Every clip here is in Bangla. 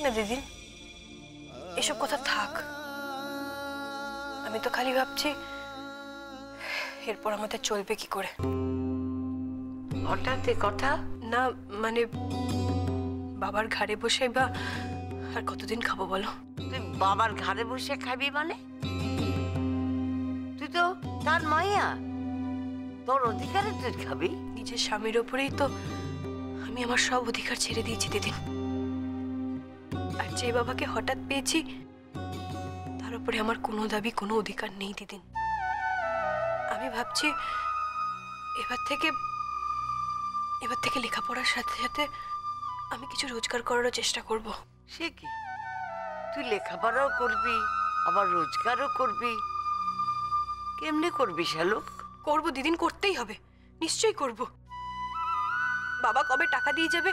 না দিদি, এসব কথা থাক। আমি তো খালি ভাবছি এরপর আমাদের চলবে কি করে। হঠাৎ কথা না মানে বাবার ঘাড়ে বসে বা আর কতদিন খাবো বলো? তুই বাবার ঘাড়ে বসে খাবি মানে? তুই তো তার মাইয়া, তোর অধিকারে তুই খাবি। নিজের স্বামীর ওপরেই তো আমি আমার সব অধিকার ছেড়ে দিয়েছি দিদি। আর যে বাবাকে হঠাৎ পেয়েছি তার উপরে আমার কোনো দাবি কোনো অধিকার নেই দিদি। আমি ভাবছি এবার থেকে লেখাপড়ার সাথে সাথে আমি কিছু রোজগার করারও চেষ্টা করব। সে কি, তুই লেখাপড়াও করবি আবার রোজগারও করবি? কেমনে করবি শালুক? করবো দিদিন, করতেই হবে, নিশ্চয়ই করব। বাবা কবে টাকা দিয়ে যাবে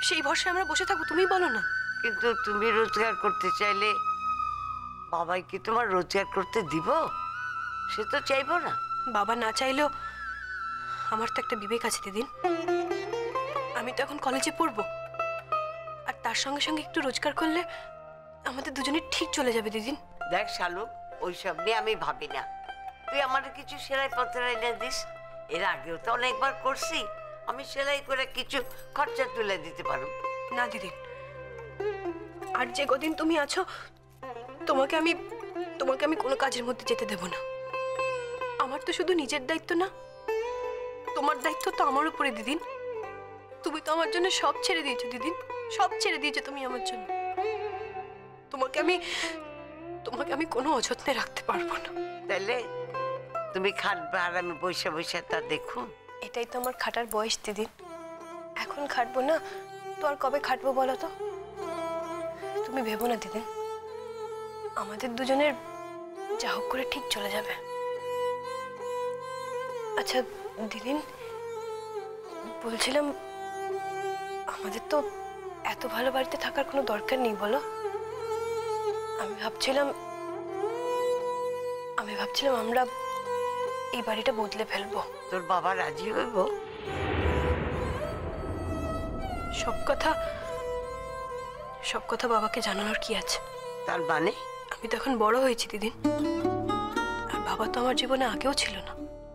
সেই ভরসায় আমরা বসে থাকবো? তুমি বলো না। কিন্তু তুমি রোজগার করতে চাইলে বাবাই কি তোমার রোজগার করতে দিব? সে তো চাইবো না। বাবা না চাইলেও আমার তো একটা বিবেক আছে দিদিন। আমি তো এখন কলেজে পড়বো, আর তার সঙ্গে সঙ্গে একটু রোজগার করলে আমাদের দুজনের ঠিক চলে যাবে দিদিন। দেখ শালুক, ওইসব নিয়ে আমি ভাবি না। তুই আমার কিছু সেলাই পত্র এনে দিস। এর আগেও তো অনেকবার করছি, আমি সেলাই করে কিছু খরচা তুলে দিতে পারো। না দিদি, আর যে কদিন তুমি আছো তোমাকে আমি কোনো কাজের মধ্যে যেতে দেব না। আমার তো শুধু নিজের দায়িত্ব না, তোমার দায়িত্ব তো আমার উপরে দিদিন। তুমি তো আমার জন্য সব ছেড়ে দিয়েছো দিদিন, সব ছেড়ে দিয়েছো তুমি আমার জন্য। তোমাকে আমি কোনো অযত্নে রাখতে পারবো না। তাইলে তুমি খাটবে আর আমি বসে বসে তা দেখুন? এটাই তো আমার খাটার বয়স দিদি। এখন খাটবো না তো আর কবে খাটবো বলো তো? তুমি ভেবো না দিদি, আমাদের দুজনের যা হোক করে ঠিক চলে যাবে। আচ্ছা দিদিন, বলছিলাম আমাদের তো এত ভালো বাড়িতে থাকার কোনো দরকার নেই বলো? আমি ভাবছিলাম আমরা এই বাড়িটা বদলে ফেলবো। তোর বাবা রাজি হইব? সব কথা বাবাকে জানানোর কি আছে? তার মানে আমি তো এখন বড় হয়েছি দিদি, আর বাবা তো আমার জীবনে আগেও ছিল না।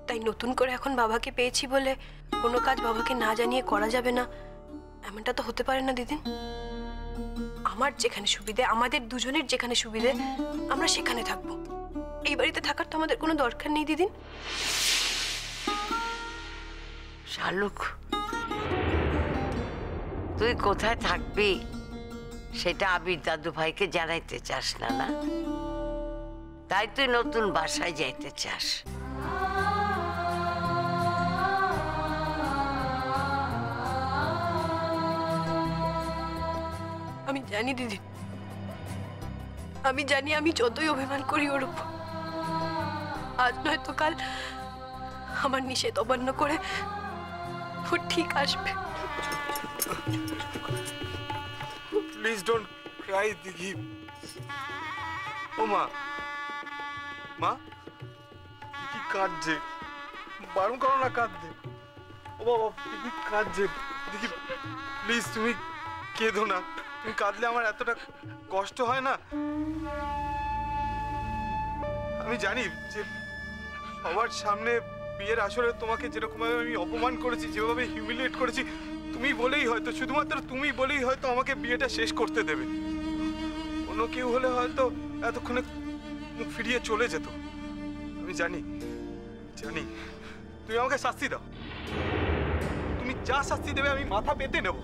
তাই নতুন করে এখন বাবাকে পেয়েছি বলে কোনো কাজ বাবাকে না জানিয়ে করা যাবে না, এমনটা তো হতে পারে না দিদি। আমার যেখানে সুবিধে, আমাদের দুজনের যেখানে সুবিধে, আমরা সেখানে থাকবো। এই বাড়িতে থাকার তো আমাদের কোনো দরকার নেই দিদি। শালুক, তুই কোথায় থাকবি সেটা আবির দাদু ভাইকে জানাইতে চাস না, না? তাই তুই নতুন বাসায় যাইতে চাস। আমি জানি দিদি, আমি জানি আমি যতই অভিমান করি ওর উপর, আজ নয়তো কাল আমার নিষেধ অমান্য করে ও ঠিক আসবে। প্লিজ ডোন্ট ক্রাই দিদি। ও মা, মা কি কাঁদছে? বারণ করো না কাঁদতে। ও বাবা কি কাঁদছে দেখি, প্লিজ তুমি কেঁদো না। তুমি কাঁদলে আমার এতটা কষ্ট হয় না। আমি জানি যে সবার সামনে বিয়ের আসরে তোমাকে যেরকম আমি অপমান করেছি, যেভাবে হিউমিলিয়েট করেছি, তুমি বলেই হয়তো, শুধুমাত্র তুমি বলেই হয়তো আমাকে বিয়েটা শেষ করতে দেবে। অন্য কেউ হলে হয়তো এতক্ষণে মুখ ফিরিয়ে চলে যেত। আমি জানি জানি তুমি আমাকে শাস্তি দাও, তুমি যা শাস্তি দেবে আমি মাথা পেতে নেব।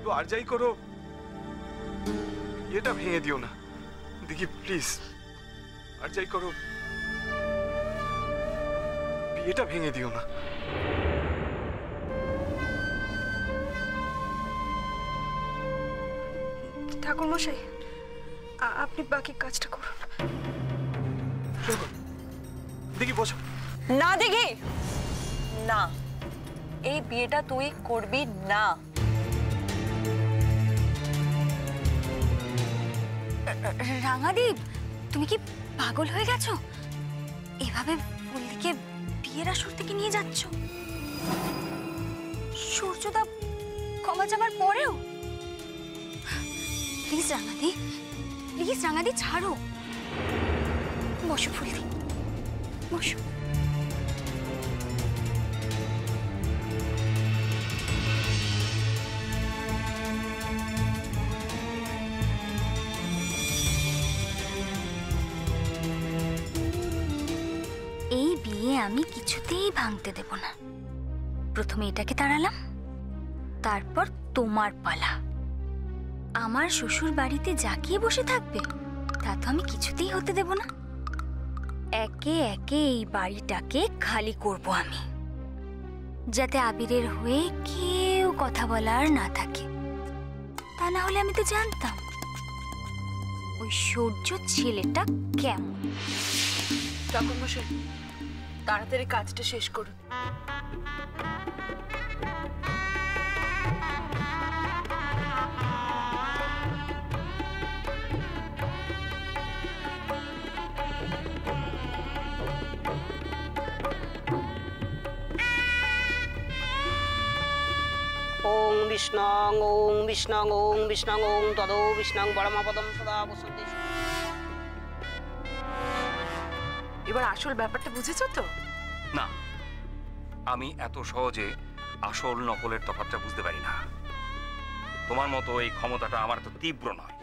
তো আর যাই করো, এটা ভেঙে দিও না দেখি প্লিজ। আর যাই করো, বিয়েটা ভেঙে দিও না। ঠাকুর মশাই, আপনি বাকি কাজটা করুন। দেখি বসো। না দেখি না, এই বিয়েটা তুই করবি না। রাঙাদীপ, তুমি কি পাগল হয়ে গেছো? এভাবে বলদিকে বিয়ের আসর থেকে নিয়ে যাচ্ছ? সূর্যদা ক্ষমা চাবার পরেও প্লিজ রাঙাদি, প্লিজ রাঙাদি ছাড়ো। বসো ফুলদি, বসো। এই বিয়ে আমি কিছুতেই ভাঙতে দেব না। প্রথমে এটাকে তাড়ালাম, তারপর তোমার পালা। আমার শ্বশুর বাড়িতে জাকিয়ে বসে থাকবে তা তো আমি কিছুতেই হতে দেব না। একে একে এই বাড়িটাকে খালি করব আমি, যাতে আবিরের হয়ে কেউ কথা বলার না থাকে। তা না হলে আমি তো জানতাম ওই সূর্য ছেলেটা কেমন। ঠাকুরমশাই, তাড়াতাড়ি কাজটা শেষ করুন। ওং বিষ্ণং ওং বিষ্ণং ওং বিষ্ণং ওং তদো বিষ্ণং পরমপদম সদা বসন্তি। এবার আসল ব্যাপারটা বুঝেছো তো? না, আমি এত সহজে আসল নকলের তফাৎটা বুঝতে পারি না। তোমার মতো এই ক্ষমতাটা আমার তো তীব্র নয়।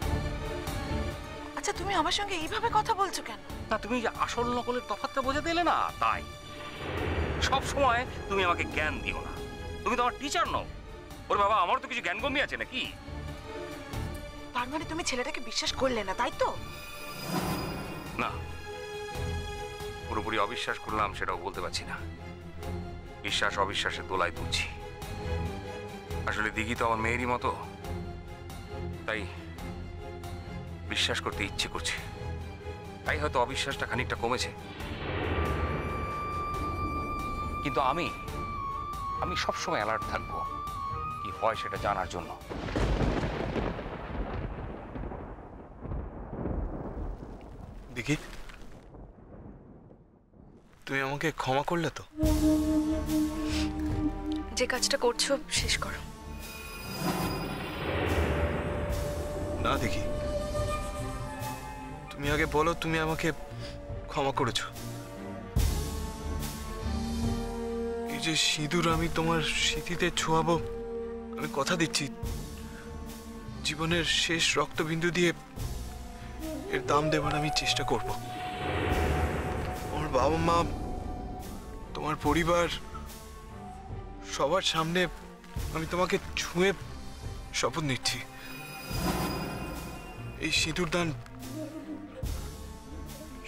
আচ্ছা, তুমি আমার সঙ্গে এইভাবে কথা বলছো কেন? না, তুমি যে আসল নকলের তফাৎটা বোঝাতে এলে না, তাই সব সময় তুমি আমাকে জ্ঞান দিও না। তুমি তো আমার টিচার নও। ওর বাবা, আমার তো কিছু জ্ঞান গম্যি আছে নাকি? তার মানে তুমি ছেলেটাকে বিশ্বাস করলে না, তাই তো? না, পুরোপুরি অবিশ্বাস করলাম সেটাও বলতে পারছি না। বিশ্বাস অবিশ্বাসের দোলায় তুলছি। আসলে দিঘি তো আমার মেয়েরই মতো, তাই বিশ্বাস করতে ইচ্ছে করছে। তাই হয়তো অবিশ্বাসটা খানিকটা কমেছে। কিন্তু আমি সবসময় অ্যালার্ট থাকবো কি হয় সেটা জানার জন্য। দেখি, তুমি আমাকে ক্ষমা করলে তো? যে কাজটা করছো শেষ করো। না দেখি, তুমি আগে বলো তুমি আমাকে ক্ষমা করেছো। এই যে সিঁদুর আমি তোমার স্মৃতিতে ছোঁয়াবো, আমি কথা দিচ্ছি জীবনের শেষ রক্তবিন্দু দিয়ে এর দাম দেবার আমি চেষ্টা করব। আমার বাবা মা, তোমার পরিবার, সবার সামনে আমি তোমাকে ছুঁয়ে শপথ নিচ্ছি, এই সিঁদুর দান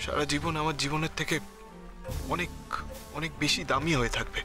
সারা জীবন আমার জীবনের থেকে অনেক অনেক বেশি দামি হয়ে থাকবে।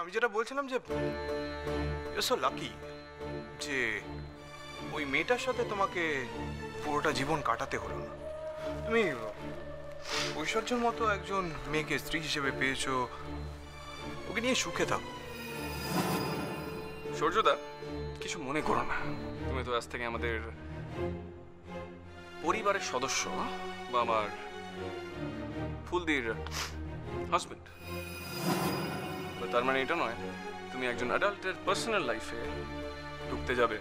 আমি যেটা বলছিলাম যে ইউ সো লাকি যে ওই মেয়েটার সাথে তোমাকে পুরোটা জীবন কাটাতে হলো না। তুমি ঐশ্বর্যের মতো একজন মেয়েকে স্ত্রী হিসেবে পেয়েছো, ওকে নিয়ে সুখে থাকো। সূর্যদা, কিছু মনে করো না। তুমি তো আজ থেকে আমাদের পরিবারের সদস্য বা আমার ফুলদির হাজবেন্ড। তার মানে এটা নয় তুমি একজন অ্যাডাল্টের পার্সোনাল লাইফে ঢুকতে যাবে।